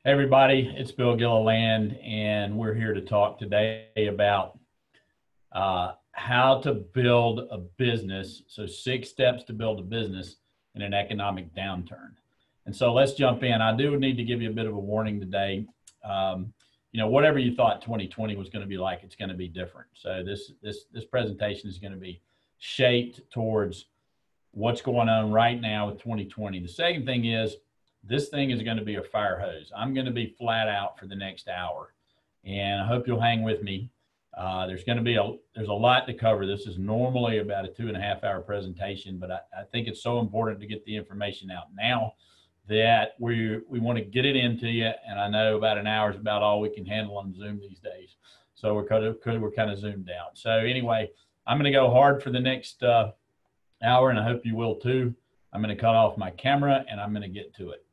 Hey everybody, it's Bill Gilliland, and we're here to talk today about how to build a business. So 6 steps to build a business in an economic downturn. And so let's jump in. I do need to give you a bit of a warning today. Whatever you thought 2020 was going to be like, it's going to be different. So this presentation is going to be shaped towards what's going on right now with 2020. The second thing is, this thing is going to be a fire hose. I'm going to be flat out for the next hour, and I hope you'll hang with me. There's a lot to cover. This is normally about a 2.5-hour presentation, but I think it's so important to get the information out now that we want to get it into you. And I know about an hour is about all we can handle on Zoom these days, so we're kind of zoomed out. So anyway, I'm going to go hard for the next hour, and I hope you will too. I'm going to cut off my camera and I'm going to get to it.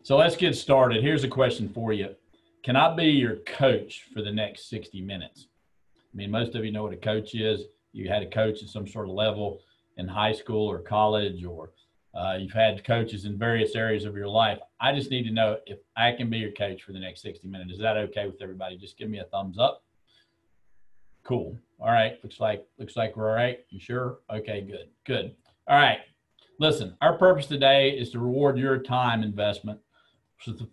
So let's get started. Here's a question for you. Can I be your coach for the next 60 minutes? I mean, most of you know what a coach is. You had a coach at some sort of level in high school or college, or you've had coaches in various areas of your life. I just need to know if I can be your coach for the next 60 minutes. Is that okay with everybody? Just give me a thumbs up. Cool. All right. Looks like we're all right. You sure? Okay, good. All right. Listen, our purpose today is to reward your time investment.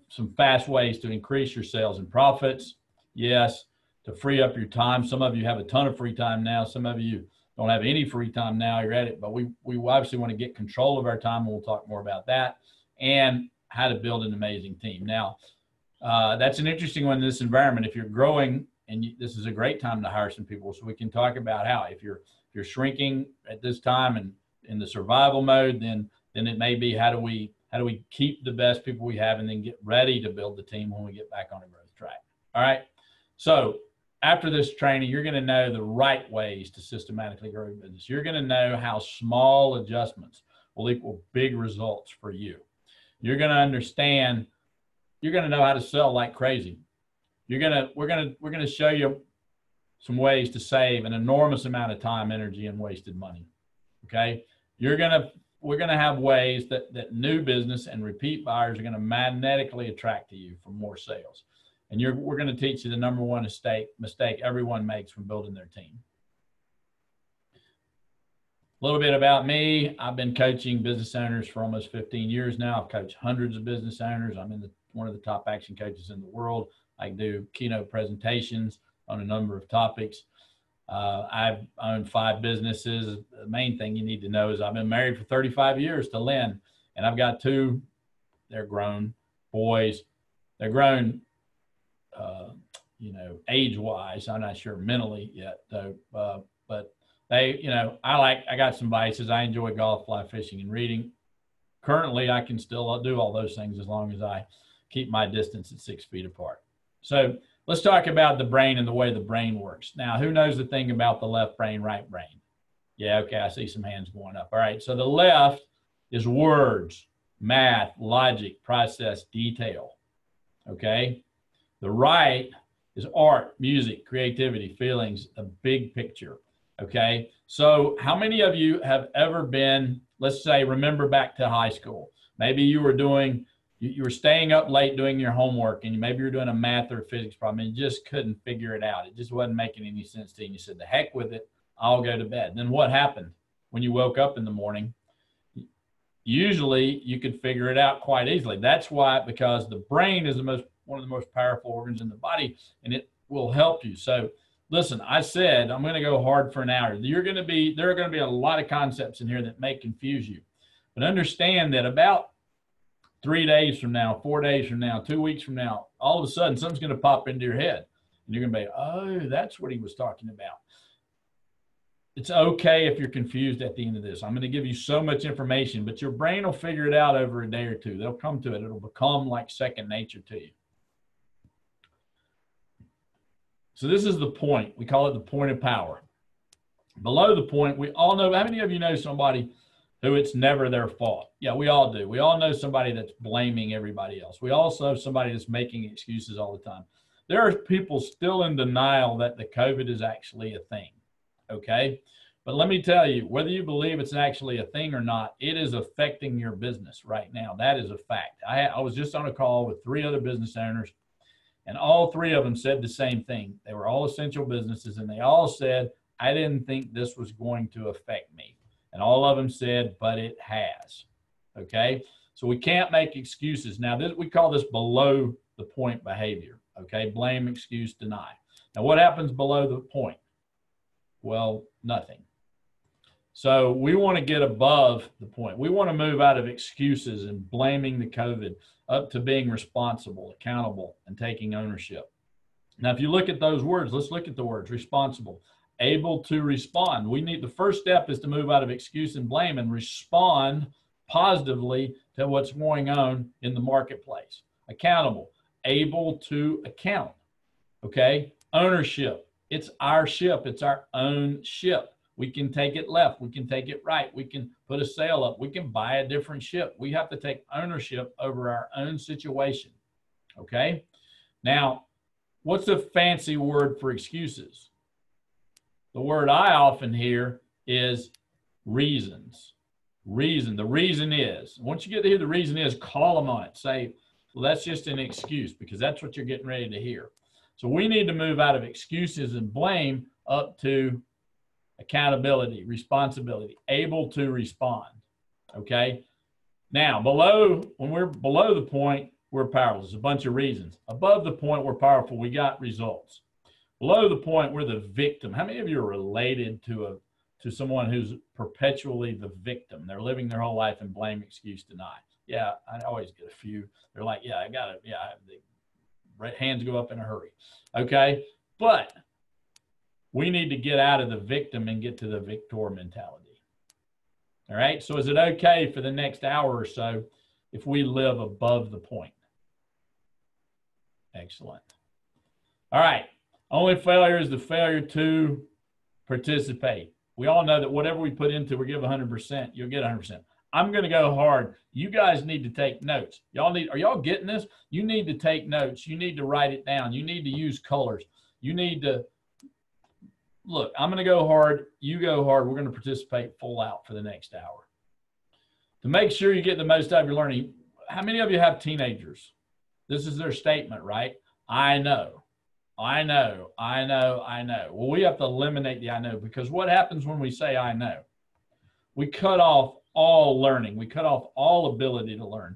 Some fast ways to increase your sales and profits. Yes, to free up your time. Some of you have a ton of free time now. Some of you don't have any free time now. You're at it, but we obviously want to get control of our time, and we'll talk more about that, and how to build an amazing team. Now, that's an interesting one in this environment. If you're growing, and this is a great time to hire some people, so we can talk about how if you're shrinking at this time and in the survival mode, then it may be how do we keep the best people we have and then get ready to build the team when we get back on a growth track. All right. So after this training, you're going to know the right ways to systematically grow your business. You're going to know how small adjustments will equal big results for you. You're going to understand, you're going to know how to sell like crazy. We're going to show you some ways to save an enormous amount of time, energy, and wasted money. Okay. We're going to have ways that new business and repeat buyers are going to magnetically attract to you for more sales. And we're going to teach you the number one mistake everyone makes when building their team. A little bit about me. I've been coaching business owners for almost 15 years now. I've coached hundreds of business owners. I'm one of the top action coaches in the world. I do keynote presentations on a number of topics. I've owned 5 businesses. The main thing you need to know is I've been married for 35 years to Lynn, and I've got 2, they're grown boys. They're grown, age-wise. I'm not sure mentally yet, though. But they, I got some vices. I enjoy golf, fly fishing, and reading. Currently, I can still do all those things as long as I keep my distance at 6 feet apart. So let's talk about the brain and the way the brain works. Now, who knows the thing about the left brain, right brain? Yeah, okay, I see some hands going up. All right, so the left is words, math, logic, process, detail, okay? The right is art, music, creativity, feelings, a big picture, okay? So how many of you have ever been, let's say, remember back to high school? Maybe you were staying up late doing your homework, and maybe you're doing a math or a physics problem and you just couldn't figure it out. It just wasn't making any sense to you. And you said, the heck with it, I'll go to bed. Then what happened when you woke up in the morning? Usually you could figure it out quite easily. That's why, because the brain is one of the most powerful organs in the body, and it will help you. So listen, I said, I'm going to go hard for an hour. There are going to be a lot of concepts in here that may confuse you, but understand that about 3 days from now, 4 days from now, 2 weeks from now, all of a sudden something's going to pop into your head, and you're going to be, oh, that's what he was talking about. It's okay if you're confused at the end of this. I'm going to give you so much information, but your brain will figure it out over a day or two. They'll come to it. It'll become like second nature to you. So this is the point. We call it the point of power. Below the point, we all know, how many of you know somebody who it's never their fault? Yeah, we all do. We all know somebody that's blaming everybody else. We also know somebody that's making excuses all the time. There are people still in denial that the COVID is actually a thing, okay? But let me tell you, whether you believe it's actually a thing or not, it is affecting your business right now. That is a fact. I was just on a call with 3 other business owners, and all 3 of them said the same thing. They were all essential businesses, and they all said, I didn't think this was going to affect me. And all of them said, but it has. Okay? So we can't make excuses. Now, we call this below the point behavior. Okay? Blame, excuse, deny. Now, what happens below the point? Well, nothing. So we want to get above the point. We want to move out of excuses and blaming the COVID up to being responsible, accountable, and taking ownership. Now, if you look at those words, let's look at the words responsible, able to respond. The first step is to move out of excuse and blame and respond positively to what's going on in the marketplace. Accountable, able to account. Okay. Ownership. It's our ship. It's our own ship. We can take it left. We can take it right. We can put a sail up. We can buy a different ship. We have to take ownership over our own situation. Okay. Now, what's a fancy word for excuses? The word I often hear is reasons. Reason. The reason is. Once you get to hear the reason is, call them on it. Say, well, that's just an excuse, because that's what you're getting ready to hear. So we need to move out of excuses and blame up to accountability, responsibility, able to respond. Okay. Now, when we're below the point, we're powerless. There's a bunch of reasons. Above the point, we're powerful. We got results. Below the point, we're the victim. How many of you are related to someone who's perpetually the victim? They're living their whole life in blame, excuse, deny. Yeah, I always get a few. They're like, yeah, I got it. Yeah, the hands go up in a hurry. Okay, but we need to get out of the victim and get to the victor mentality. All right, so is it okay for the next hour or so if we live above the point? Excellent. All right, only failure is the failure to participate. We all know that whatever we put into, we give 100%, you'll get 100%. I'm going to go hard. You guys need to take notes. Are y'all getting this? You need to take notes. You need to write it down. You need to use colors. You need to, look, I'm going to go hard. You go hard. We're going to participate full out for the next hour. To make sure you get the most out of your learning, how many of you have teenagers? This is their statement, right? I know. I know. I know. I know. Well, we have to eliminate the I know, because what happens when we say I know? We cut off all learning. We cut off all ability to learn.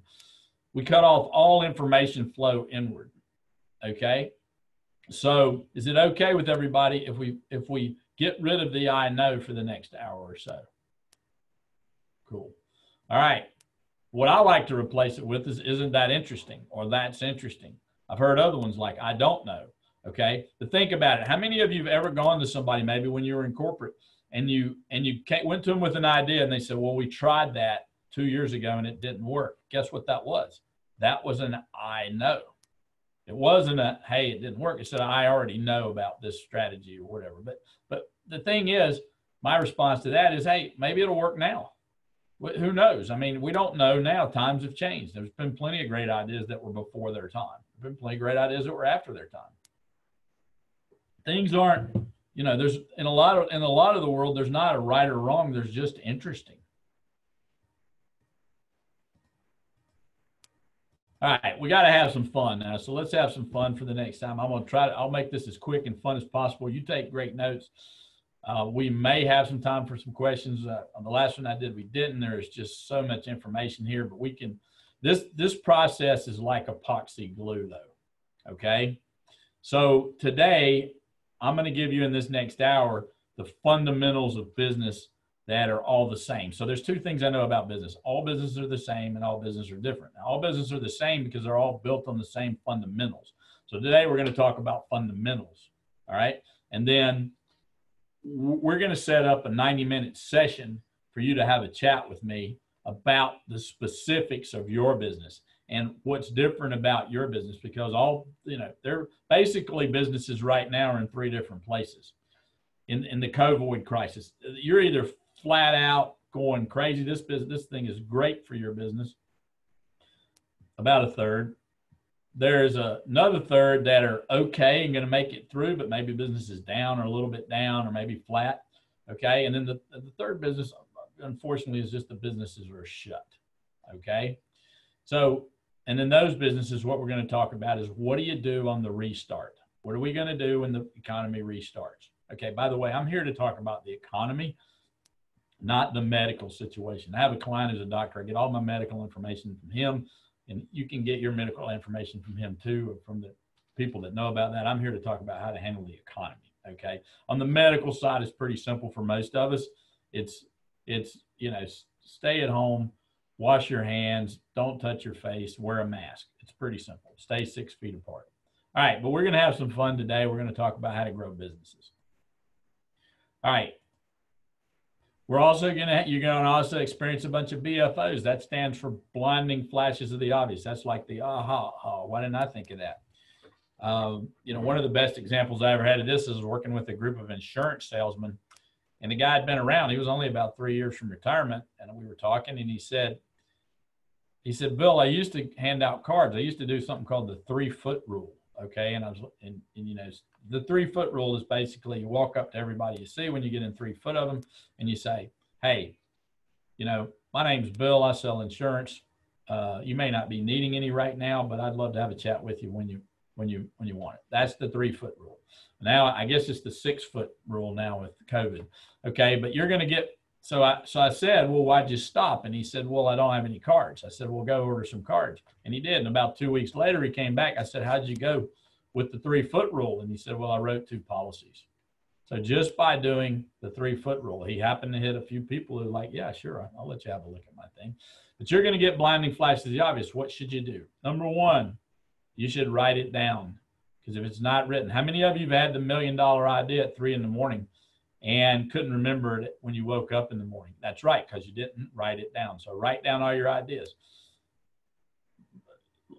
We cut off all information flow inward. Okay. So is it okay with everybody if we get rid of the I know for the next hour or so? Cool. All right. What I like to replace it with is, isn't that interesting? Or that's interesting. I've heard other ones like, I don't know. Okay. But think about it. How many of you have ever gone to somebody, maybe when you were in corporate, and you went to them with an idea and they said, well, we tried that 2 years ago and it didn't work. Guess what that was? That was an I know. It wasn't a, hey, it didn't work. It said, I already know about this strategy or whatever. But the thing is, my response to that is, hey, maybe it'll work now. Who knows? I mean, we don't know now. Times have changed. There's been plenty of great ideas that were before their time. There's been plenty of great ideas that were after their time. Things aren't, you know, there's in a lot of the world, there's not a right or wrong. There's just interesting. All right, we got to have some fun now. So let's have some fun for the next time. I'll make this as quick and fun as possible. You take great notes. We may have some time for some questions. On the last one I did, we didn't. There's just so much information here, but we can, this process is like epoxy glue though. Okay. So today I'm going to give you in this next hour, the fundamentals of business that are all the same. So there's 2 things I know about business. All businesses are the same and all businesses are different. Now, all businesses are the same because they're all built on the same fundamentals. So today we're going to talk about fundamentals. All right. And then we're going to set up a 90-minute session for you to have a chat with me about the specifics of your business and what's different about your business, because they're basically businesses right now are in 3 different places in the COVID crisis. You're either flat out going crazy. This thing is great for your business. About a third. There's another third that are okay and going to make it through, but maybe business is down or a little bit down or maybe flat. Okay. And then the third business, unfortunately, is just the businesses are shut. Okay. So, and then those businesses, what we're going to talk about is what do you do on the restart? What are we going to do when the economy restarts? Okay. By the way, I'm here to talk about the economy, not the medical situation. I have a client who's a doctor. I get all my medical information from him, and you can get your medical information from him too, or from the people that know about that. I'm here to talk about how to handle the economy. Okay. On the medical side, it's pretty simple for most of us. It's, you know, stay at home, wash your hands, don't touch your face, wear a mask. It's pretty simple. Stay 6 feet apart. All right. But we're going to have some fun today. We're going to talk about how to grow businesses. All right. You're going to also experience a bunch of BFOs. That stands for blinding flashes of the obvious. That's like the aha, why didn't I think of that? You know, one of the best examples I ever had of this is working with a group of insurance salesmen, and the guy had been around. He was only about 3 years from retirement, and we were talking, and he said, Bill, I used to hand out cards. I used to do something called the 3-foot rule. Okay. And you know, the 3-foot rule is basically you walk up to everybody you see when you get in 3 foot of them, and you say, hey, you know, my name's Bill. I sell insurance. You may not be needing any right now, but I'd love to have a chat with you when you want it. That's the 3-foot rule. Now, I guess it's the 6-foot rule now with COVID. Okay. But you're going to get, so I said, well, why'd you stop? And he said, well, I don't have any cards. I said, well, go order some cards. And he did. And about 2 weeks later, he came back. I said, how'd you go with the 3-foot rule? And he said, well, I wrote 2 policies. So just by doing the 3-foot rule, he happened to hit a few people who are like, yeah, sure, I'll let you have a look at my thing. But you're going to get blinding flashes of the obvious. What should you do? Number one, you should write it down. Because if it's not written, how many of you have had the $1 million idea at 3 in the morning and couldn't remember it when you woke up in the morning? That's right, because you didn't write it down. So write down all your ideas.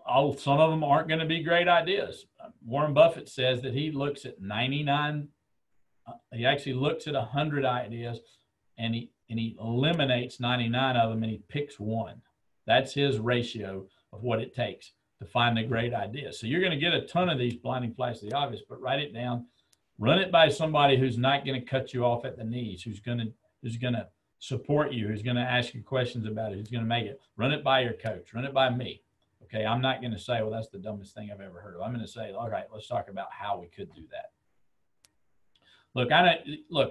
Some of them aren't going to be great ideas. Warren Buffett says that he looks at 99. He actually looks at 100 ideas, and he eliminates 99 of them, and he picks one. That's his ratio of what it takes to find a great idea. So you're going to get a ton of these blinding flashes of the obvious, but write it down. Run it by somebody who's not going to cut you off at the knees, who's going to support you, who's going to ask you questions about it, who's going to make it. Run it by your coach. Run it by me. Okay, I'm not going to say, well, that's the dumbest thing I've ever heard of. I'm going to say, all right, let's talk about how we could do that. Look,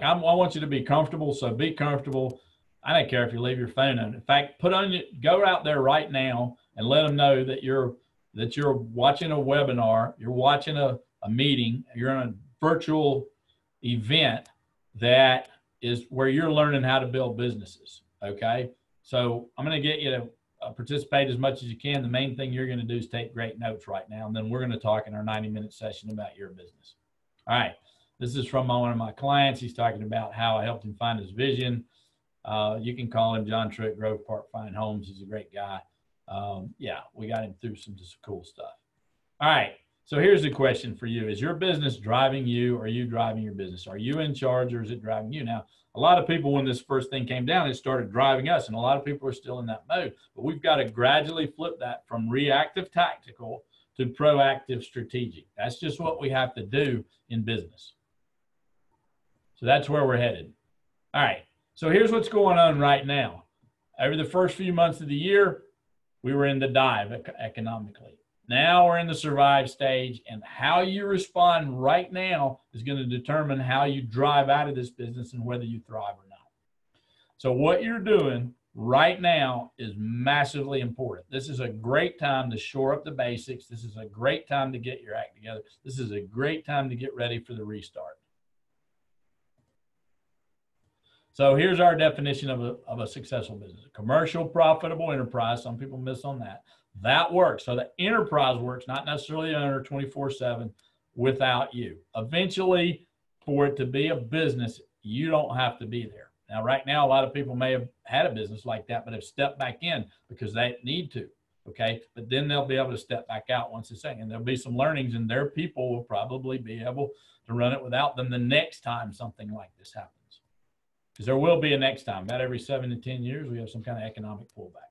I want you to be comfortable, so be comfortable. I don't care if you leave your phone on. In fact, go out there right now and let them know that you're watching a webinar, you're watching a meeting, you're in a virtual event that is where you're learning how to build businesses. Okay, so I'm going to get you to participate as much as you can. The main thing you're going to do is take great notes right now, and then we're going to talk in our 90-minute session about your business. All right. This is from one of my clients. He's talking about how I helped him find his vision. You can call him John Trick, Grove Park Fine Homes. He's a great guy. Yeah, we got him through some just cool stuff. All right. So here's the question for you. Is your business driving you, or are you driving your business? Are you in charge, or is it driving you? Now, a lot of people, when this first thing came down, it started driving us, and a lot of people are still in that mode. But we've got to gradually flip that from reactive tactical to proactive strategic. That's just what we have to do in business. So that's where we're headed. All right. So here's what's going on right now. Over the first few months of the year, we were in the dive economically. Now we're in the survive stage, and how you respond right now is going to determine how you drive out of this business and whether you thrive or not. So what you're doing right now is massively important. This is a great time to shore up the basics. This is a great time to get your act together. This is a great time to get ready for the restart. So here's our definition of a successful business. A commercial, profitable enterprise. Some people miss on that. That works. So the enterprise works, not necessarily the owner 24/7 without you. Eventually, for it to be a business, you don't have to be there. Now, right now, a lot of people may have had a business like that, but have stepped back in because they need to. Okay. But then they'll be able to step back out once it's saying, and there'll be some learnings, and their people will probably be able to run it without them the next time something like this happens. Because there will be a next time. About every 7 to 10 years, we have some kind of economic pullback.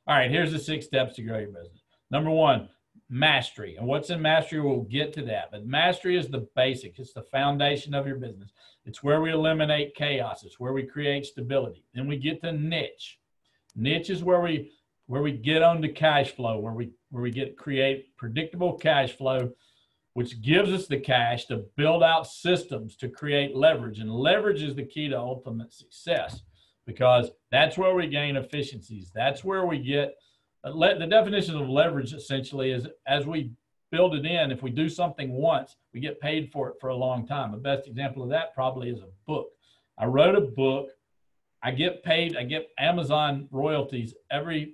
All right, here's the 6 steps to grow your business. Number one, mastery. And what's in mastery, we'll get to that. But mastery is the basic. It's the foundation of your business. It's where we eliminate chaos. It's where we create stability. Then we get to niche. Niche is where we get on to cash flow, where we create predictable cash flow, which gives us the cash to build out systems to create leverage. And leverage is the key to ultimate success, because that's where we gain efficiencies. That's where we get, the definition of leverage essentially is, as we build it in, if we do something once, we get paid for it for a long time. The best example of that probably is a book. I wrote a book. I get paid. I get Amazon royalties every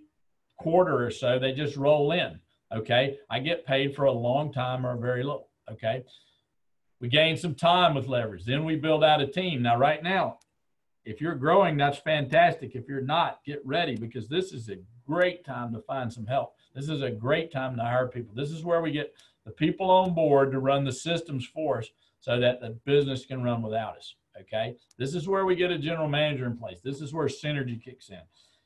quarter or so. They just roll in. Okay. I get paid for a long time or very little. Okay. We gain some time with leverage. Then we build out a team. Now, right now, if you're growing, that's fantastic. If you're not, get ready, because this is a great time to find some help. This is a great time to hire people. This is where we get the people on board to run the systems for us so that the business can run without us. Okay. This is where we get a general manager in place. This is where synergy kicks in.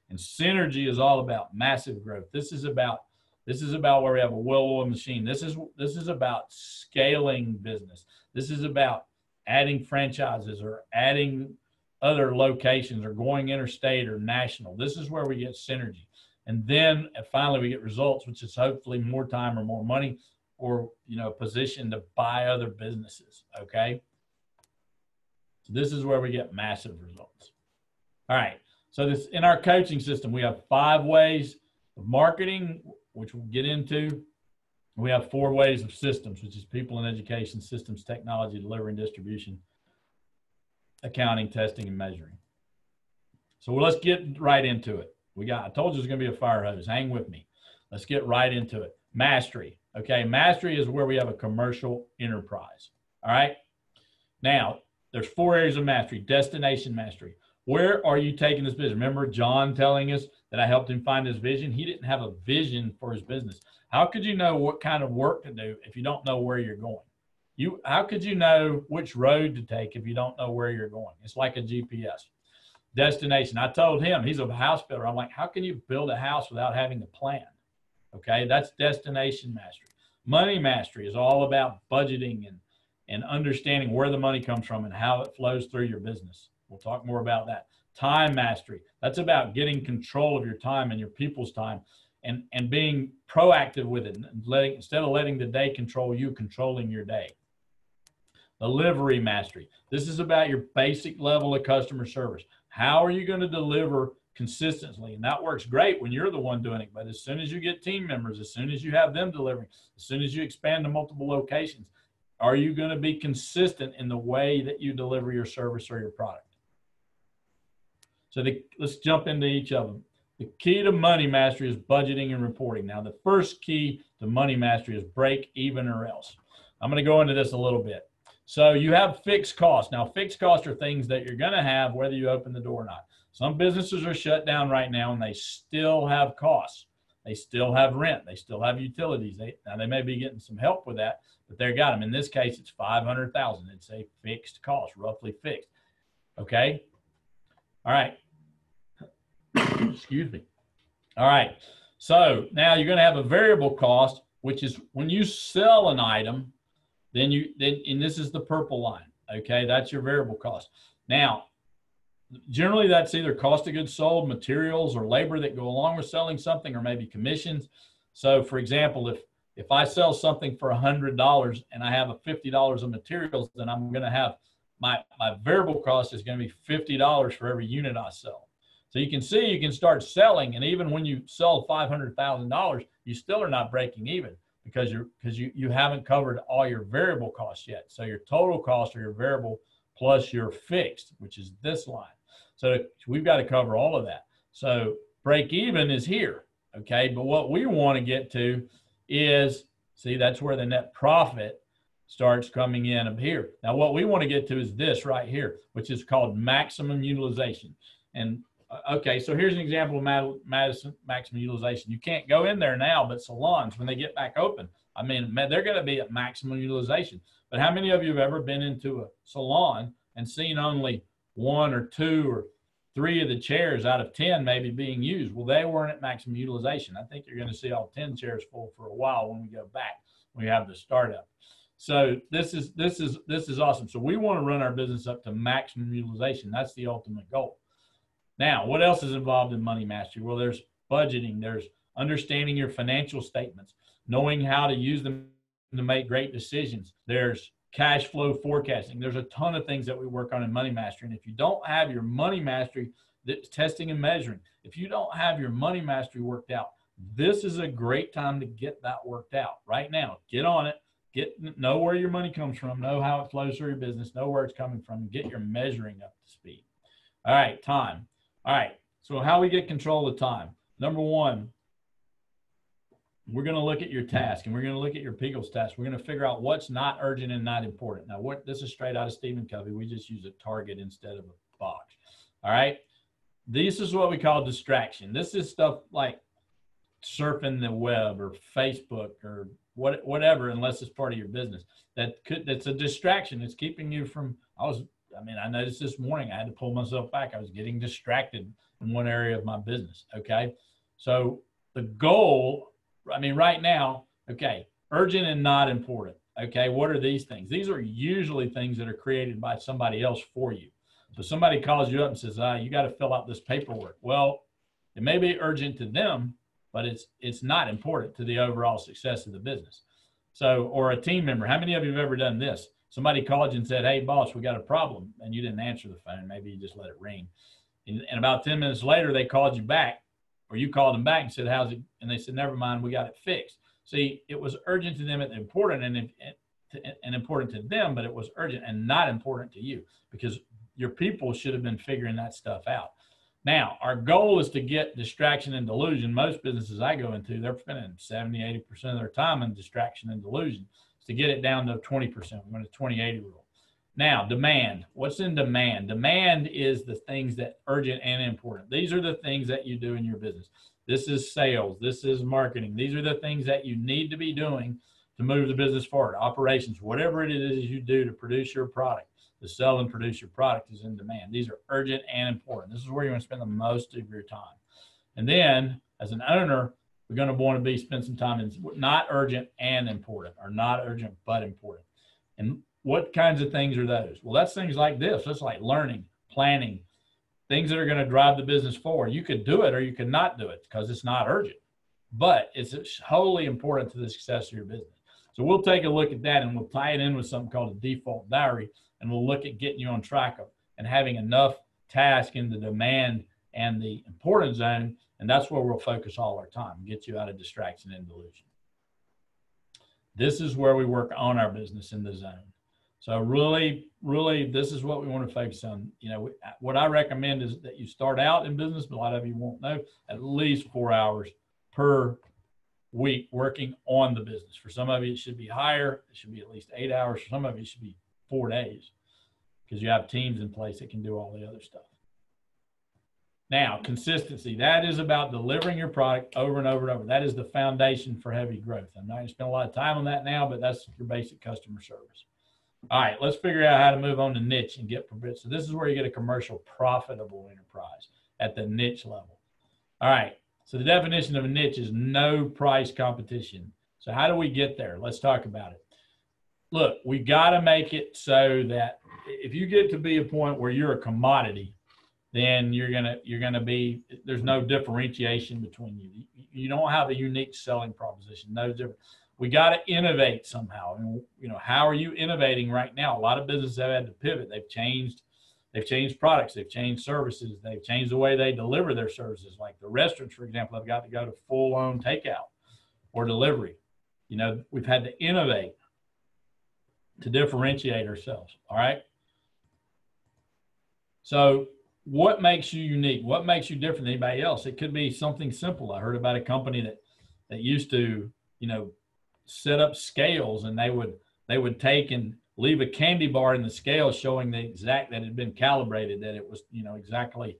And synergy is all about massive growth. This is about where we have a well-oiled machine. This is about scaling business. This is about adding franchises or adding other locations or going interstate or national. This is where we get synergy. And then finally we get results, which is hopefully more time or more money, or, position to buy other businesses. Okay. So this is where we get massive results. All right. So in our coaching system, we have 5 ways of marketing, which we'll get into. We have 4 ways of systems, which is people and education, systems, technology, delivery and distribution, accounting, testing, and measuring. So let's get right into it. I told you it's going to be a fire hose. Hang with me. Let's get right into it. Mastery. Okay. Mastery is where we have a commercial enterprise. All right. Now, there's 4 areas of mastery. Destination mastery. Where are you taking this business? Remember John telling us that I helped him find his vision? He didn't have a vision for his business. How could you know what kind of work to do if you don't know where you're going? How could you know which road to take if you don't know where you're going? It's like a GPS. Destination. I told him, he's a house builder. I'm like, how can you build a house without having a plan? Okay, that's destination mastery. Money mastery is all about budgeting and understanding where the money comes from and how it flows through your business. We'll talk more about that. Time mastery. That's about getting control of your time and your people's time and being proactive with it. Instead of letting the day control you, controlling your day. Delivery mastery. This is about your basic level of customer service. How are you going to deliver consistently? And that works great when you're the one doing it. But as soon as you get team members, as soon as you have them delivering, as soon as you expand to multiple locations, are you going to be consistent in the way that you deliver your service or your product? So let's jump into each of them. The key to money mastery is budgeting and reporting. Now, the first key to money mastery is break even or else. I'm going to go into this a little bit. So you have fixed costs. Now, fixed costs are things that you're going to have whether you open the door or not. Some businesses are shut down right now and they still have costs. They still have rent. They still have utilities. Now, they may be getting some help with that, but they've got them. In this case, it's $500,000. It's a fixed cost, roughly fixed. Okay. All right. Excuse me. All right. So now you're going to have a variable cost, which is when you sell an item, then and this is the purple line. Okay. That's your variable cost. Now, generally that's either cost of goods sold, materials, or labor that go along with selling something, or maybe commissions. So for example, if I sell something for $100 and I have a $50 of materials, then I'm going to have my variable cost is going to be $50 for every unit I sell. So you can see you can start selling, and even when you sell $500,000, you still are not breaking even because you haven't covered all your variable costs yet. So your total cost are your variable plus your fixed, which is this line. So we've got to cover all of that. So break even is here, okay? But what we want to get to is, see, that's where the net profit starts coming in up here. Now what we want to get to is this right here, which is called maximum utilization. And okay, so here's an example of maximum utilization. You can't go in there now, but salons, when they get back open, I mean, they're going to be at maximum utilization. But how many of you have ever been into a salon and seen only 1 or 2 or 3 of the chairs out of 10 maybe being used. Well, they weren't at maximum utilization. I think you're going to see all 10 chairs full for a while when we go back. We have the startup. So this is awesome. So we want to run our business up to maximum utilization. That's the ultimate goal. Now, what else is involved in money mastery? Well, there's budgeting, there's understanding your financial statements, knowing how to use them to make great decisions. There's cash flow forecasting. There's a ton of things that we work on in money mastery. And if you don't have your money mastery, that's testing and measuring, if you don't have your money mastery worked out, this is a great time to get that worked out right now. Get on it. Know where your money comes from, know how it flows through your business, know where it's coming from, and get your measuring up to speed. All right, time. All right, so how we get control of time. Number one, we're going to look at your task, and we're going to look at your people's task. We're going to figure out what's not urgent and not important. Now, this is straight out of Stephen Covey. We just use a target instead of a box. All right, this is what we call distraction. This is stuff like surfing the web or Facebook or whatever, unless it's part of your business. That's a distraction. It's keeping you from, I noticed this morning, I had to pull myself back. I was getting distracted in one area of my business. Okay. So the goal, right now, okay, urgent and not important. Okay. What are these things? These are usually things that are created by somebody else for you. So somebody calls you up and says, you got to fill out this paperwork. Well, it may be urgent to them, but it's not important to the overall success of the business. So, or a team member. How many of you have ever done this? Somebody called you and said, hey, boss, we got a problem. And you didn't answer the phone. Maybe you just let it ring. And about 10 minutes later, they called you back, or you called them back and said, how's it? And they said, never mind, we got it fixed. See, it was urgent to them and important and important to them, but it was urgent and not important to you because your people should have been figuring that stuff out. Now, our goal is to get distraction and delusion. Most businesses I go into, they're spending 70, 80% of their time in distraction and delusion. To get it down to 20%, we're going to 20-80 rule. Now, demand. What's in demand? Demand is the things that are urgent and important. These are the things that you do in your business. This is sales. This is marketing. These are the things that you need to be doing to move the business forward. Operations, whatever it is you do to produce your product. To sell and produce your product is in demand. These are urgent and important. This is where you want to spend the most of your time. And then as an owner, we're going to want to spend some time in not urgent and important, or not urgent but important. And what kinds of things are those? Well, that's things like this. That's like learning, planning, things that are going to drive the business forward. You could do it or you could not do it because it's not urgent, but it's wholly important to the success of your business. So we'll take a look at that and we'll tie it in with something called a default diary. And we'll look at getting you on track of and having enough task in the demand and the importance zone. And that's where we'll focus all our time, get you out of distraction and delusion. This is where we work on our business in the zone. So really, this is what we want to focus on. What I recommend is that you start out in business, but a lot of you won't know, at least 4 hours per week working on the business. For some of you, it should be higher. It should be at least 8 hours. For some of you, it should be 4 days because you have teams in place that can do all the other stuff. Now, consistency, that is about delivering your product over and over and over. That is the foundation for heavy growth. I'm not going to spend a lot of time on that now, but that's your basic customer service. All right, let's figure out how to move on to niche and get profit. So this is where you get a commercial profitable enterprise at the niche level. All right, so the definition of a niche is no price competition. So how do we get there? Let's talk about it. Look, we got to make it so that if you get to be a point where you're a commodity, then you're gonna be, there's no differentiation between you. You don't have a unique selling proposition. No different. We got to innovate somehow. And how are you innovating right now? A lot of businesses have had to pivot. They've changed products. They've changed services. They've changed the way they deliver their services. Like the restaurants, for example, have got to go to full-on takeout or delivery. We've had to innovate to differentiate ourselves. All right. So what makes you unique? What makes you different than anybody else? It could be something simple. I heard about a company that used to, set up scales, and they would take and leave a candy bar in the scale showing the exact, that it had been calibrated, that it was, exactly,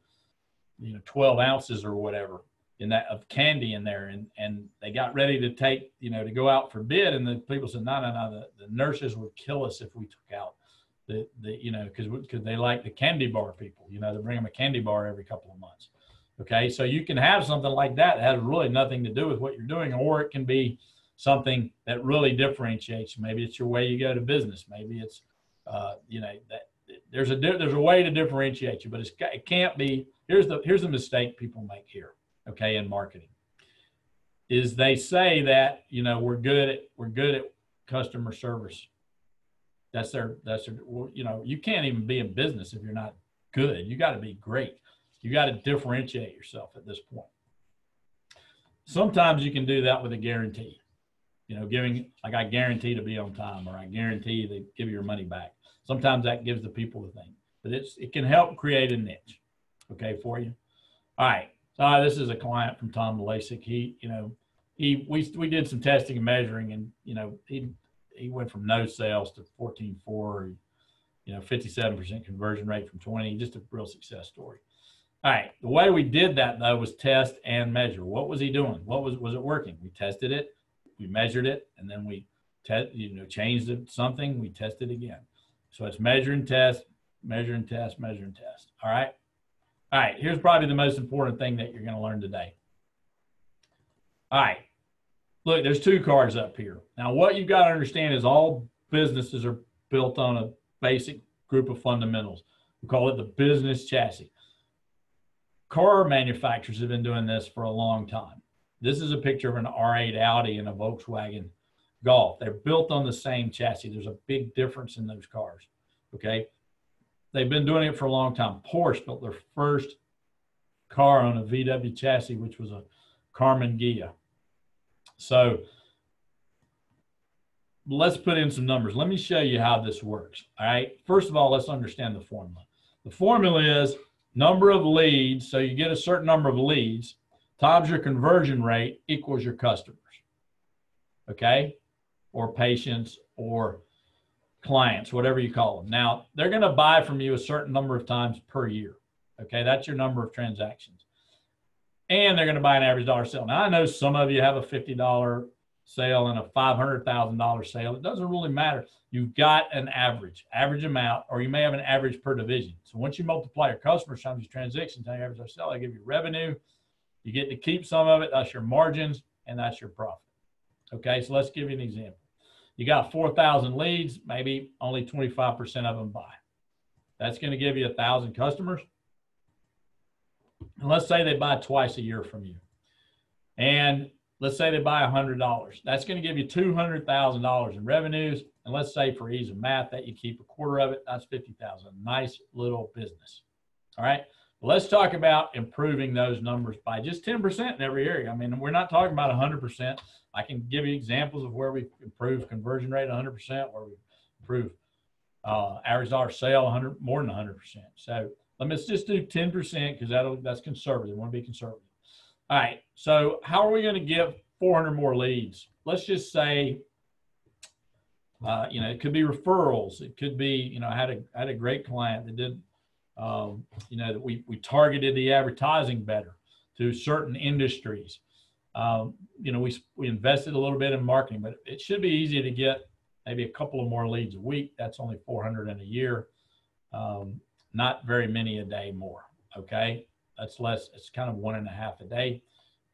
12 ounces or whatever of candy in there. And they got ready to take, to go out for bid. And the people said, no, the nurses would kill us if we took out you know, because they like the candy bar people, you know, they bring them a candy bar every couple of months. Okay, so you can have something like that has really nothing to do with what you're doing, or it can be something that really differentiates you. Maybe it's your way you go to business. Maybe it's, you know, that there's a way to differentiate you, but it can't be. Here's the mistake people make here. Okay, in marketing, is they say that, you know, we're good at customer service. That's their, you know, you can't even be in business if you're not good. You got to be great. You got to differentiate yourself at this point. Sometimes you can do that with a guarantee, you know, giving, like, I guarantee to be on time, or I guarantee to give you your money back. Sometimes that gives the people the thing, but it can help create a niche, okay, for you. All right. So this is a client from Tom Lasik. We did some testing and measuring, and, you know, he went from no sales to 14.4, you know, 57% conversion rate from 20, just a real success story. All right, the way we did that, though, was test and measure. What was he doing? Was it working? We tested it, we measured it, and then we changed it something, we tested again. So it's measure and test, measure and test, measure and test. All right. All right, here's probably the most important thing that you're going to learn today. All right. Look, there's two cards up here. Now, what you've got to understand is all businesses are built on a basic group of fundamentals. We call it the business chassis. Car manufacturers have been doing this for a long time. This is a picture of an R8 Audi and a Volkswagen Golf. They're built on the same chassis. There's a big difference in those cars, okay? They've been doing it for a long time. Porsche built their first car on a VW chassis, which was a Carmen Ghia. So let's put in some numbers. Let me show you how this works, all right? First of all, let's understand the formula. The formula is number of leads, so you get a certain number of leads, times your conversion rate equals your customers, okay? Or patients or clients, whatever you call them. Now, they're going to buy from you a certain number of times per year, okay? That's your number of transactions. And they're going to buy an average dollar sale. Now, I know some of you have a $50 sale and a $500,000 sale. It doesn't really matter. You've got an average amount, or you may have an average per division. So once you multiply your customers times your transactions, times your average dollar sale, they give you revenue. You get to keep some of it. That's your margins, and that's your profit. Okay, so let's give you an example. You got 4,000 leads, maybe only 25% of them buy. That's going to give you 1,000 customers. And let's say they buy twice a year from you. And let's say they buy $100. That's going to give you $200,000 in revenues. And let's say, for ease of math, that you keep a quarter of it, that's $50,000. Nice little business. All right. Well, let's talk about improving those numbers by just 10% in every area. I mean, we're not talking about 100%. I can give you examples of where we improve conversion rate 100%, where we improve average dollar sale more than 100%. So let's just do 10% because that's conservative. We want to be conservative. All right. So how are we going to get 400 more leads? Let's just say, you know, it could be referrals. It could be, you know, I had a great client that did, you know, that we targeted the advertising better to certain industries. You know, we invested a little bit in marketing, but it should be easy to get maybe a couple of more leads a week. That's only 400 in a year. Not very many a day more. Okay. That's less. It's kind of 1.5 a day.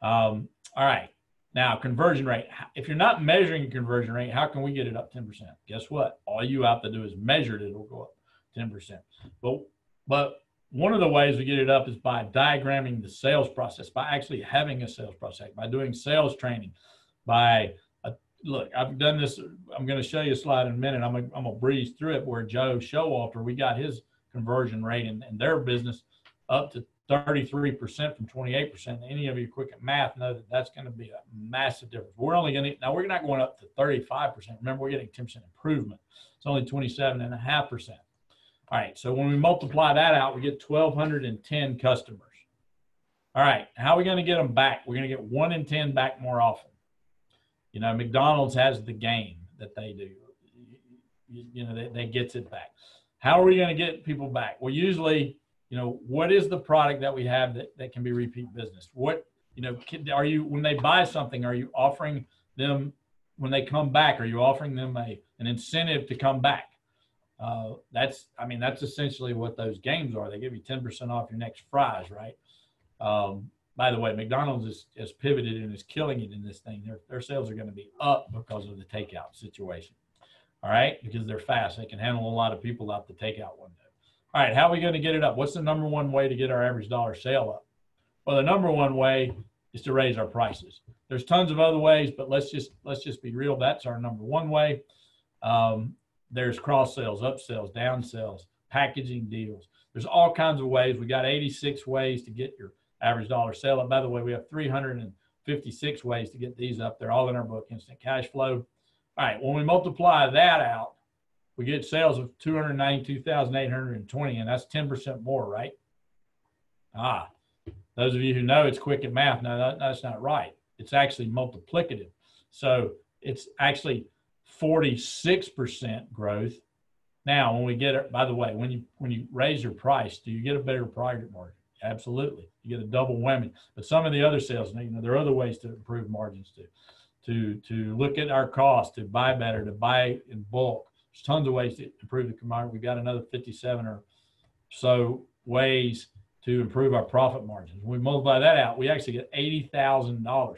All right. Now, conversion rate. If you're not measuring conversion rate, how can we get it up 10%? Guess what? All you have to do is measure it. It'll go up 10%. But one of the ways we get it up is by diagramming the sales process, by actually having a sales process, by doing sales training, look, I've done this. I'm going to show you a slide in a minute. I'm going to breeze through it where Joe Showalter, we got his conversion rate in their business up to 33% from 28%. Any of you quick at math know that that's going to be a massive difference. We're only going to, now we're not going up to 35%. Remember, we're getting 10% improvement. It's only 27.5%. All right. So when we multiply that out, we get 1,210 customers. All right. How are we going to get them back? We're going to get 1 in 10 back more often. You know, McDonald's has the game that they do. You know, they gets it back. How are we going to get people back? Well, usually, you know, what is the product that we have that can be repeat business? What, you know, are you, when they buy something, are you offering them, when they come back, are you offering them an incentive to come back? I mean, that's essentially what those games are. They give you 10% off your next fries, right? By the way, McDonald's has pivoted and is killing it in this thing. Their sales are going to be up because of the takeout situation. All right, because they're fast. They can handle a lot of people out the takeout window. All right, how are we going to get it up? What's the number one way to get our average dollar sale up? Well, the number one way is to raise our prices. There's tons of other ways, but let's just be real. That's our number one way. There's cross sales, upsells, down sales, packaging deals. There's all kinds of ways. We got 86 ways to get your average dollar sale up. By the way, we have 356 ways to get these up. They're all in our book, Instant Cash Flow. All right, when we multiply that out, we get sales of 292,820, and that's 10% more, right? Those of you who know it's quick at math, no, that's not right. It's actually multiplicative. So it's actually 46% growth. Now, when we get it, by the way, when you raise your price, do you get a better profit margin? Absolutely. You get a double whammy. But some of the other sales, there are other ways to improve margins too. To look at our cost, to buy better, to buy in bulk. There's tons of ways to improve the commodity. We've got another 57 or so ways to improve our profit margins. When we multiply that out, we actually get $80,000.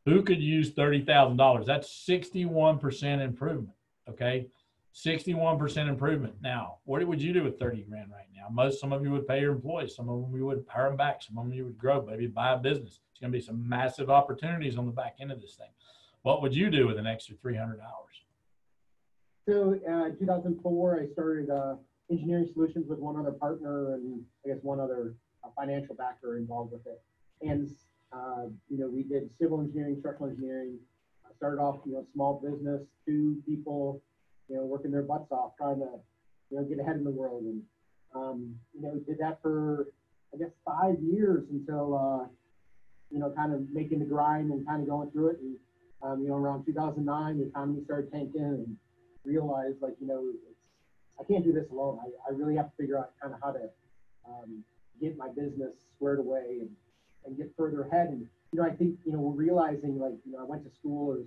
Who could use $30,000? That's 61% improvement, okay? 61% improvement. Now, what would you do with 30 grand right now? Some of you would pay your employees. Some of them you would hire them back. Some of them you would grow, maybe buy a business. It's going to be some massive opportunities on the back end of this thing. What would you do with an extra 300 hours? So in 2004, I started engineering solutions with one other partner and I guess one other financial backer involved with it. And, we did civil engineering, structural engineering. I started off, small business, 2 people, working their butts off, trying to, get ahead in the world. And, did that for, I guess, 5 years until, kind of making the grind and kind of going through it. And, around 2009, the economy started tanking and realized, like, I can't do this alone. I really have to figure out kind of how to get my business squared away and get further ahead. And, I think, we're realizing, like, I went to school as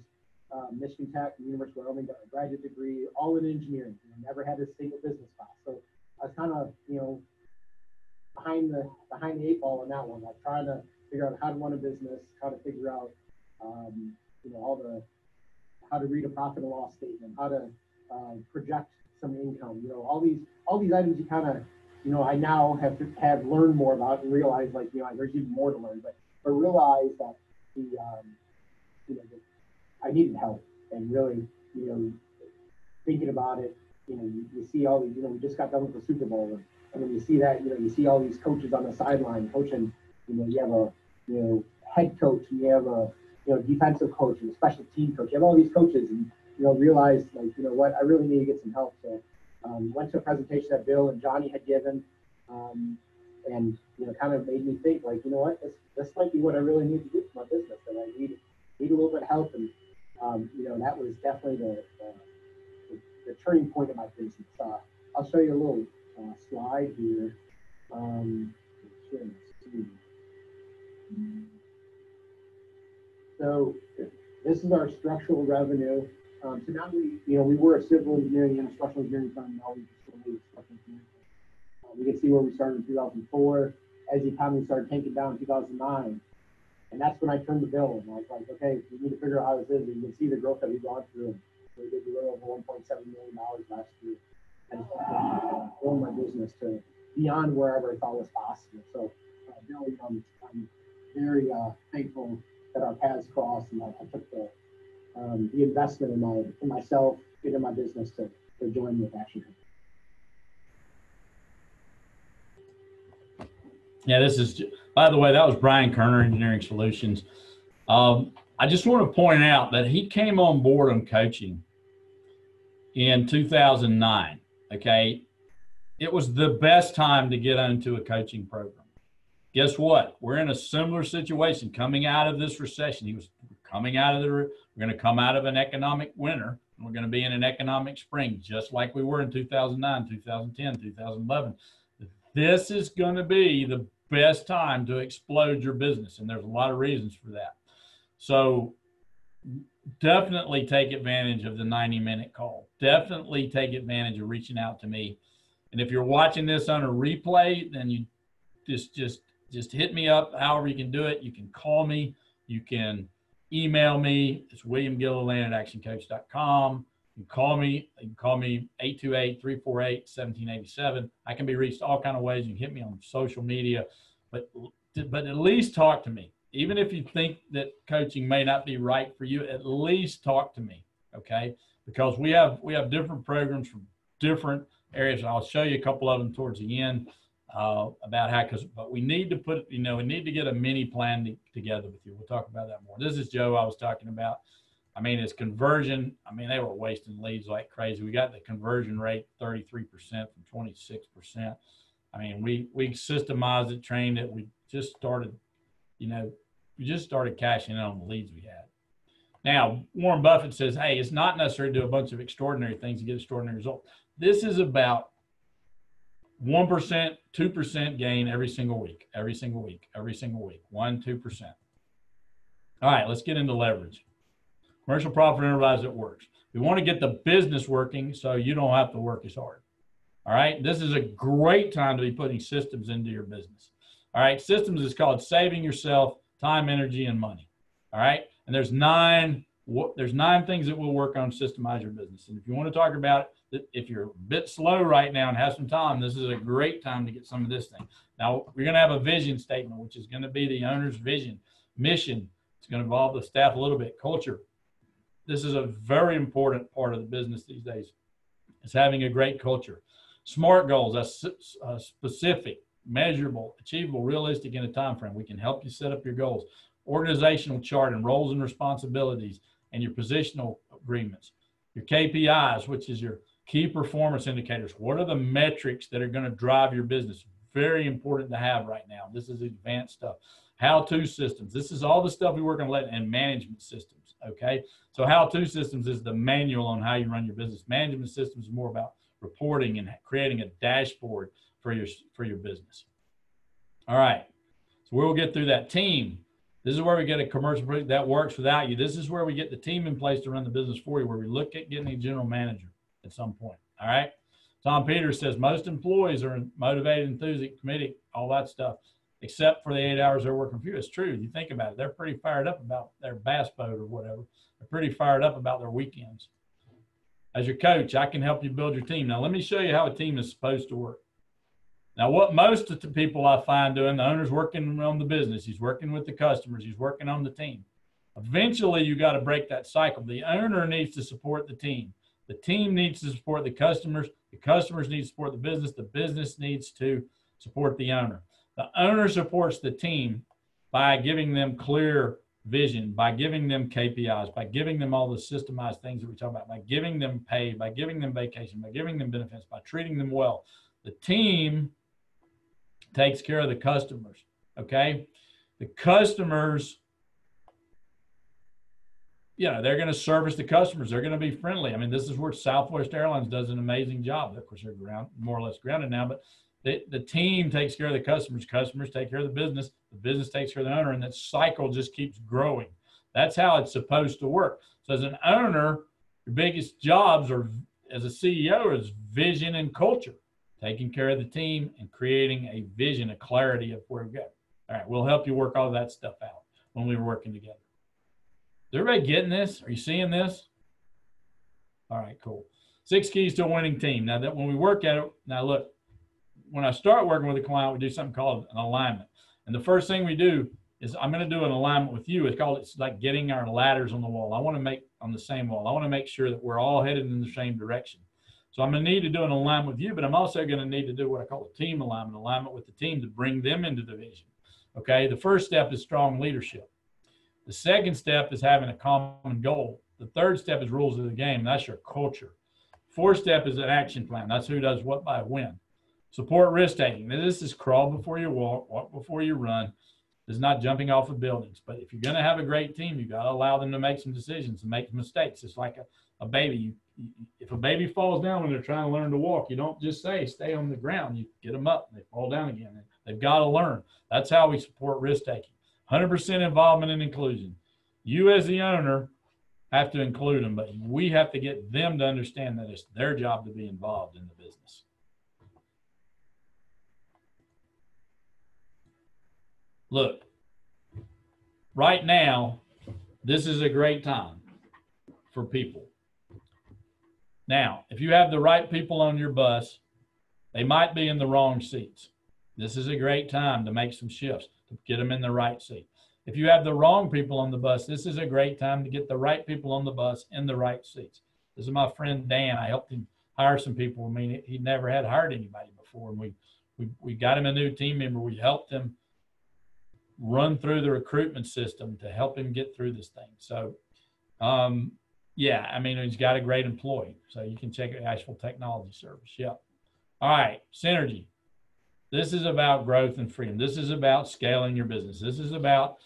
Michigan Tech and University of Wyoming, got a graduate degree, all in engineering. Never had a single business class. So I was kind of, behind the 8 ball on that one, like trying to figure out how to run a business, how to figure out, how to read a profit and loss statement, how to project some income, all these items you kind of, I now have learned more about and realized, like, there's even more to learn, but realize that I needed help and really, thinking about it, you see all these, we just got done with the Super Bowl and when you see that, you see all these coaches on the sideline coaching, you have a, head coach and you have a, defensive coach and a special team coach. You have all these coaches and, realize, like, what, I really need to get some help. So went to a presentation that Bill and Johnny had given and, kind of made me think, like, what, this might be what I really need to do for my business. And I need a little bit of help. And, that was definitely the turning point of my business. I'll show you a little slide here. So this is our structural revenue. So now we were a civil engineering and a structural engineering firm. Now we just structural engineering. We can see where we started in 2004 as the economy started tanking down in 2009. And that's when I turned to Bill and I was like, okay, we need to figure out how this is. And you can see the growth that we've gone through. And we did a little over $1.7 million last year. And growing my business to beyond wherever I thought was possible. So, Bill, I'm very thankful that our paths crossed, and I took the investment in myself and in my business to join with ActionCOACH. Yeah, this is, by the way, that was Brian Kerner, Engineering Solutions. I just want to point out that he came on board on coaching in 2009, okay? It was the best time to get into a coaching program. Guess what? We're in a similar situation coming out of this recession. He was coming out of we're going to come out of an economic winter, and we're going to be in an economic spring, just like we were in 2009, 2010, 2011. This is going to be the best time to explode your business, and there's a lot of reasons for that. So definitely take advantage of the 90-minute call. Definitely take advantage of reaching out to me. And if you're watching this on a replay, then you just hit me up. However you can do it. You can call me. You can email me. It's William Gilliland at ActionCOACH.com. You can call me 828-348-1787. I can be reached all kind of ways. You can hit me on social media, but at least talk to me. Even if you think that coaching may not be right for you, at least talk to me, okay? Because we have different programs from different areas. I'll show you a couple of them towards the end about how, but we need to put, we need to get a mini plan together with you. We'll talk about that more. This is Joe I was talking about. I mean, it's conversion. I mean, they were wasting leads like crazy. We got the conversion rate 33% from 26%. I mean, we systemized it, trained it. We just started, we just started cashing in on the leads we had. Now, Warren Buffett says, hey, it's not necessary to do a bunch of extraordinary things to get extraordinary results. This is about 1%, 2% gain every single week, every single week, 1%, 2%. All right, let's get into leverage. Commercial profit enterprise that works. We want to get the business working so you don't have to work as hard. All right, this is a great time to be putting systems into your business. All right, systems is called saving yourself time, energy, and money. All right, and there's nine things that will work on systemize your business. And if you want to talk about it, if you're a bit slow right now and have some time, this is a great time to get some of this thing. Now, we're going to have a vision statement, which is going to be the owner's vision, mission. It's going to involve the staff a little bit, culture. This is a very important part of the business these days. It's having a great culture. SMART goals, a specific, measurable, achievable, realistic in a time frame. We can help you set up your goals. Organizational chart and roles and responsibilities, and your positional agreements. Your KPIs, which is your key performance indicators. What are the metrics that are going to drive your business? Very important to have right now. This is advanced stuff. How-to systems. This is all the stuff we work on, and management systems, okay? So how-to systems is the manual on how you run your business. Management systems is more about reporting and creating a dashboard for your business. All right, so we'll get through that. Team. This is where we get a commercial project that works without you. This is where we get the team in place to run the business for you, where we look at getting a general manager at some point. All right. Tom Peters says most employees are motivated, enthusiastic, committed, all that stuff, except for the 8 hours they're working for you. It's true. You think about it. They're pretty fired up about their bass boat or whatever. They're pretty fired up about their weekends. As your coach, I can help you build your team. Now, let me show you how a team is supposed to work. Now, what most of the people I find doing, the owner's working on the business, he's working with the customers, he's working on the team. Eventually, you got to break that cycle. The owner needs to support the team. The team needs to support the customers need to support the business needs to support the owner. The owner supports the team by giving them clear vision, by giving them KPIs, by giving them all the systemized things that we talk about, by giving them pay, by giving them vacation, by giving them benefits, by treating them well. The team takes care of the customers, okay? The customers, they're going to service the customers. They're going to be friendly. I mean, this is where Southwest Airlines does an amazing job. Of course, they're more or less grounded now, but the team takes care of the customers. Customers take care of the business takes care of the owner, and that cycle just keeps growing. That's how it's supposed to work. So as an owner, your biggest jobs are, as a CEO, is vision and culture. Taking care of the team and creating a vision, a clarity of where we go. All right, we'll help you work all that stuff out when we were working together. Is everybody getting this? Are you seeing this? All right, cool. 6 keys to a winning team. Now that when we work at it, now look, when I start working with a client, we do something called an alignment. And the first thing we do is I'm going to do an alignment with you. It's like getting our ladders on the wall. I want to make on the same wall. I want to make sure that we're all headed in the same direction. So I'm going to need to do an alignment with you, but I'm also going to need to do what I call a team alignment with the team to bring them into the vision. Okay, the first step is strong leadership. The second step is having a common goal. The third step is rules of the game. That's your culture. Fourth step is an action plan. That's who does what by when. Support risk taking. Now, this is crawl before you walk before you run. This is not jumping off of buildings. But if you're going to have a great team, you got to allow them to make some decisions and make mistakes. It's like a baby. If a baby falls down when they're trying to learn to walk, you don't just say, stay on the ground. You get them up and they fall down again. They've got to learn. That's how we support risk taking. 100% involvement and inclusion. You as the owner have to include them, but we have to get them to understand that it's their job to be involved in the business. Look, right now, this is a great time for people. Now, if you have the right people on your bus, they might be in the wrong seats. This is a great time to make some shifts, to get them in the right seat. If you have the wrong people on the bus, this is a great time to get the right people on the bus in the right seats. This is my friend Dan. I helped him hire some people. I mean, he never had hired anybody before, and we got him a new team member. We helped him run through the recruitment system to help him get through this thing. So, yeah, I mean, he's got a great employee. So you can check Asheville Technology Service. Yep. All right, synergy. This is about growth and freedom. This is about scaling your business. This is about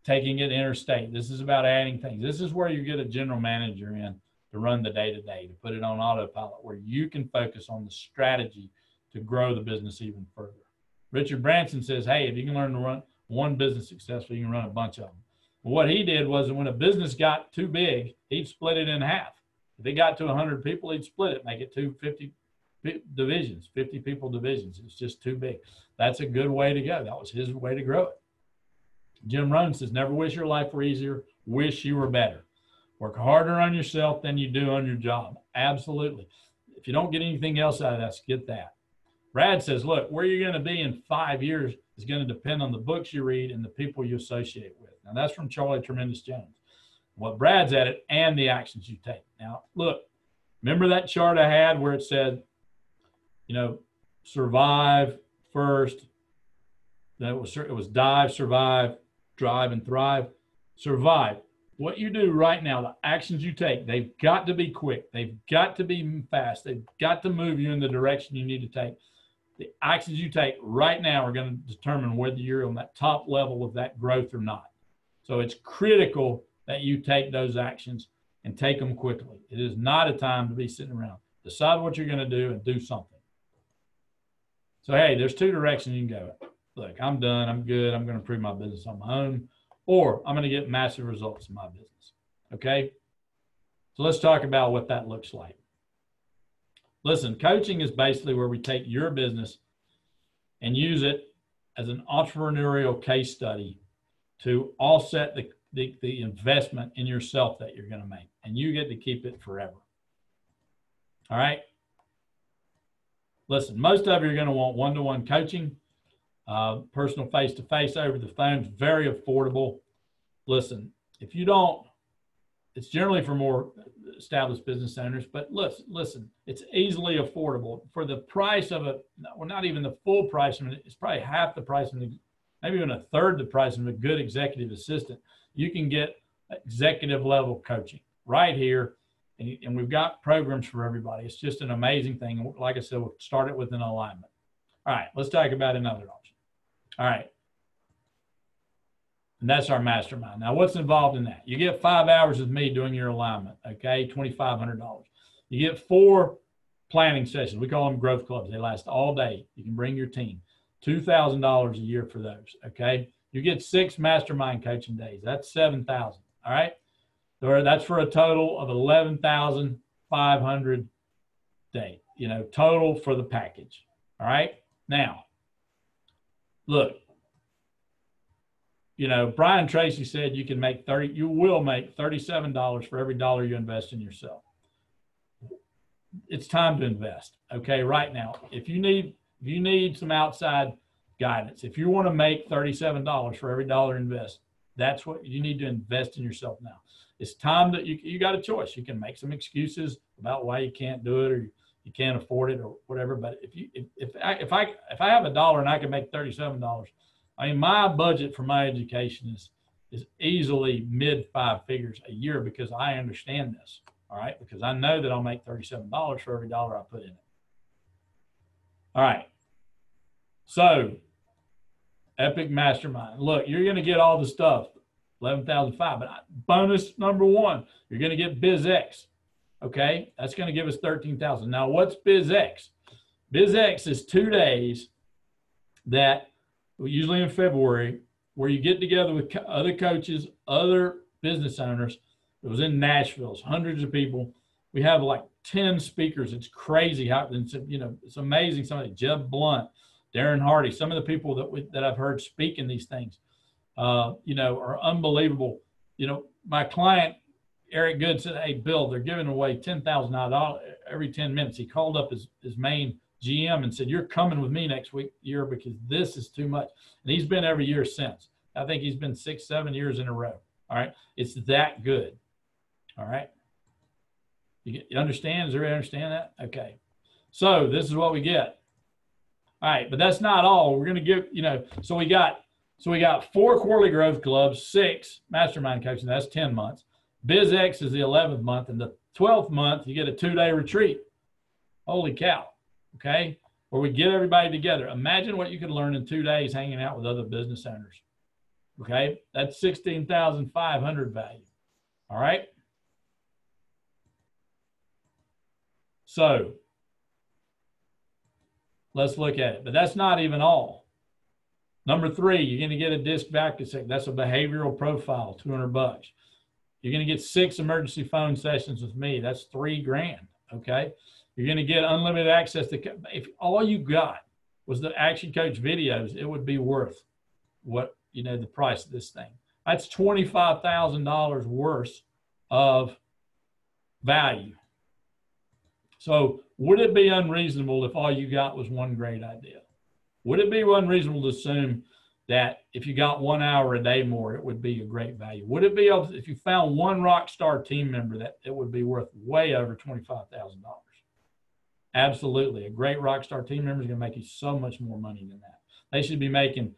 taking it interstate. This is about adding things. This is where you get a general manager in to run the day-to-day, to put it on autopilot, where you can focus on the strategy to grow the business even further. Richard Branson says, hey, if you can learn to run one business successfully, you can run a bunch of them. Well, what he did was when a business got too big, he'd split it in half. If it got to 100 people, he'd split it, make it 250 divisions, 50 people divisions. It's just too big. That's a good way to go. That was his way to grow it. Jim Rohn says, never wish your life were easier, wish you were better. Work harder on yourself than you do on your job. Absolutely. If you don't get anything else out of that, get that. Brad says, look, where you're going to be in 5 years is going to depend on the books you read and the people you associate with. Now, that's from Charlie Tremendous Jones. What Brad's at it and the actions you take. Now, look, remember that chart I had where it said, you know, survive first. Then it was dive, survive, drive, and thrive. Survive. What you do right now, the actions you take, they've got to be quick. They've got to be fast. They've got to move you in the direction you need to take. The actions you take right now are going to determine whether you're on that top level of that growth or not. So it's critical that you take those actions and take them quickly. It is not a time to be sitting around. Decide what you're going to do and do something. So, hey, there's two directions you can go. Look, I'm done. I'm good. I'm going to improve my business on my own, or I'm going to get massive results in my business. Okay? So let's talk about what that looks like. Listen, coaching is basically where we take your business and use it as an entrepreneurial case study to offset the investment in yourself that you're going to make, and you get to keep it forever. All right? Listen, most of you are going to want one-to-one coaching, personal face-to-face over the phone, very affordable. Listen, if you don't, it's generally for more established business owners, but listen, it's easily affordable for the price of a, well, not even the full price of it. It's probably half the price of the, maybe even a third the price of a good executive assistant. You can get executive level coaching right here. And we've got programs for everybody. It's just an amazing thing. And like I said, we'll start it with an alignment. All right, let's talk about another option. All right. And that's our mastermind. Now, what's involved in that? You get 5 hours with me doing your alignment, okay? $2,500. You get 4 planning sessions. We call them growth clubs. They last all day. You can bring your team. $2,000 a year for those, okay? You get 6 mastermind coaching days. That's $7,000, all right? That's for a total of $11,500 day, you know, total for the package. All right. Now, look, you know, Brian Tracy said you can make you will make $37 for every dollar you invest in yourself. It's time to invest. Okay. Right now, if you need some outside guidance, if you want to make $37 for every dollar invest, that's what you need to invest in yourself now. It's time that you got a choice. You can make some excuses about why you can't do it or you can't afford it or whatever. But if I have $1 and I can make $37, I mean, my budget for my education is easily mid 5 figures a year because I understand this. All right, because I know that I'll make $37 for every dollar I put in it. All right. So, Epic Mastermind. Look, you're going to get all the stuff. 11,500, but bonus number 1, you're going to get BizX. Okay, that's going to give us 13,000. Now, what's BizX? BizX is 2 days that usually in February, where you get together with other coaches, other business owners, It was in Nashville. It's hundreds of people. We have like 10 speakers. It's crazy how, you know, it's amazing. Somebody, Jeb Blunt, Darren Hardy, some of the people that I've heard speak in these things, you know, are unbelievable. You know, my client, Eric Good, said, hey, Bill, they're giving away $10,000 every 10 minutes. He called up his main GM and said, you're coming with me next year because this is too much. And he's been every year since. I think he's been 6, 7 years in a row. All right. It's that good. All right. You understand? Does everybody understand that? Okay. So this is what we get. All right. But that's not all. We're going to give, you know, so we got 4 quarterly growth clubs, 6 mastermind coaching. That's 10 months. BizX is the 11th month, and the 12th month, you get a 2-day retreat. Holy cow. Okay. Where we get everybody together. Imagine what you could learn in 2 days hanging out with other business owners. Okay. That's 16,500 value. All right. So let's look at it, but that's not even all. Number 3, you're going to get a disc vacuum. That's a behavioral profile, $200. You're going to get 6 emergency phone sessions with me. That's $3,000. Okay. You're going to get unlimited access to, if all you got was the ActionCOACH videos, it would be worth what, you know, the price of this thing. That's $25,000 worth of value. So would it be unreasonable if all you got was one great idea? Would it be unreasonable to assume that if you got 1 hour a day more, it would be a great value? Would it be, if you found one rock star team member, that it would be worth way over $25,000? Absolutely. A great rock star team member is going to make you so much more money than that. They should be making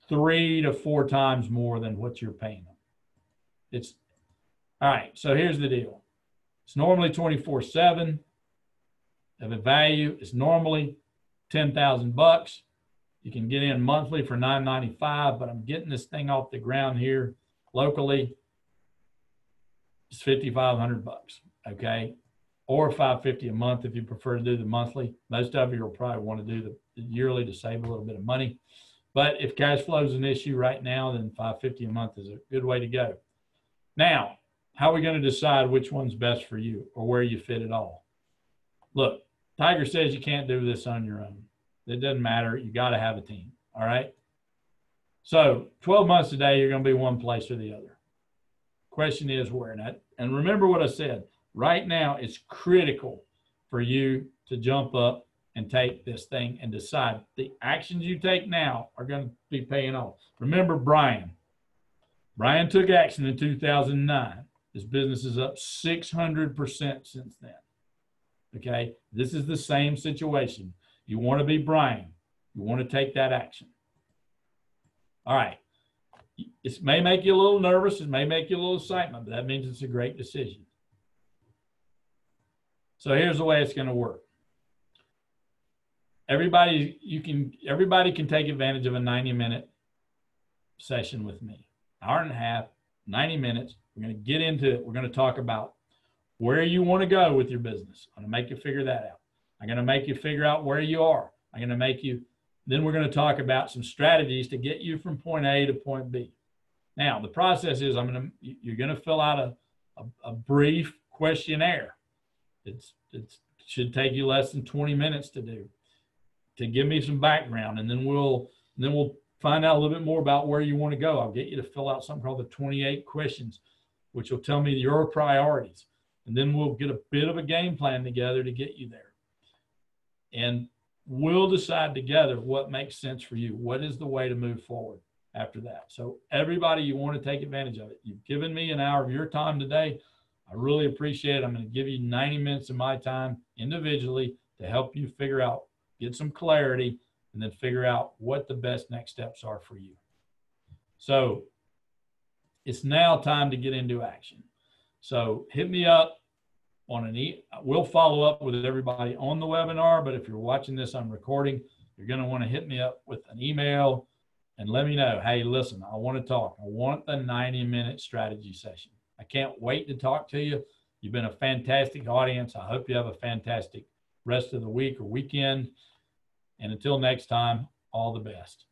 3 to 4 times more than what you're paying them. It's all right. So here's the deal. It's normally 24/7 of a value. It's normally $10,000. You can get in monthly for $9.95, but I'm getting this thing off the ground here locally. It's $5,500. Okay. Or $550 a month if you prefer to do the monthly. Most of you will probably want to do the yearly to save a little bit of money. But if cash flow is an issue right now, then $550 a month is a good way to go. Now, how are we going to decide which one's best for you or where you fit it all? Look, Tiger says you can't do this on your own. It doesn't matter. You got to have a team. All right. So 12 months a day, you're going to be one place or the other. Question is where. And remember what I said. Right now, it's critical for you to jump up and take this thing and decide the actions you take now are going to be paying off. Remember Brian. Brian took action in 2009. His business is up 600% since then. Okay. This is the same situation. You want to be Brian. You want to take that action. All right. It may make you a little nervous. It may make you a little excitement, but that means it's a great decision. So here's the way it's going to work. Everybody can take advantage of a 90-minute session with me. Hour and a half, 90 minutes. We're going to get into it. We're going to talk about where you want to go with your business. I'm going to make you figure that out. I'm going to make you figure out where you are. I'm going to make you, then we're going to talk about some strategies to get you from point A to point B. Now, the process is you're going to fill out a brief questionnaire. It should take you less than 20 minutes to do, to give me some background, and then we'll find out a little bit more about where you want to go. I'll get you to fill out something called the 28 questions, which will tell me your priorities, and then we'll get a bit of a game plan together to get you there. And we'll decide together what makes sense for you. What is the way to move forward after that? So everybody, you want to take advantage of it. You've given me an hour of your time today. I really appreciate it. I'm going to give you 90 minutes of my time individually to help you figure out, get some clarity, and then figure out what the best next steps are for you. So it's now time to get into action. So hit me up on we'll follow up with everybody on the webinar, but if you're watching this on recording, you're going to want to hit me up with an email and let me know, hey, listen, I want to talk. I want the 90-minute strategy session. I can't wait to talk to you. You've been a fantastic audience. I hope you have a fantastic rest of the week or weekend. And until next time, all the best.